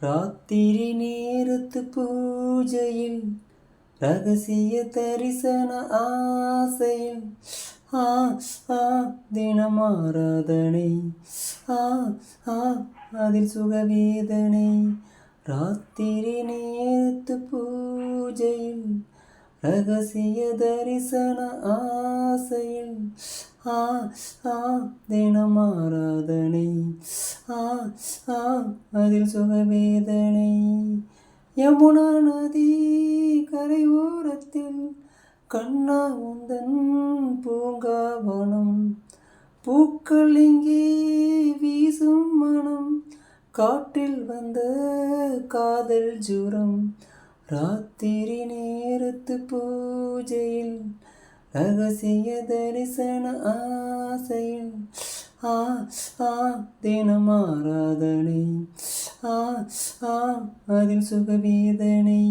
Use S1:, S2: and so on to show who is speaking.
S1: ராத்திரி நேரத்து பூஜையில் ரகசிய தரிசன ஆசையில் ஆ ஆ தினம் ஆராதனை ஆ ஆ அதில் சுகவேதனை. ராத்திரி நேரத்து பூஜையில் ரகசிய தரிசன ஆசையில் ஆ ஆ தினம் ஆராதனை ஆ ஆ அதில் சுகவேதனை. யமுனா நதி கரை ஓரத்தில் கண்ணா உந்தன் பூங்காவனம், பூக்கள் இங்கே வீசும் மனம், காற்றில் வந்த காதல் ஜுரம். ராத்திரி நேரத்து பூஜையில் ரகசிய தரிசன ஆசையில் ஆ ஆ தினம் ஆராதனை ஆ ஆ அதில் சுகவேதனை.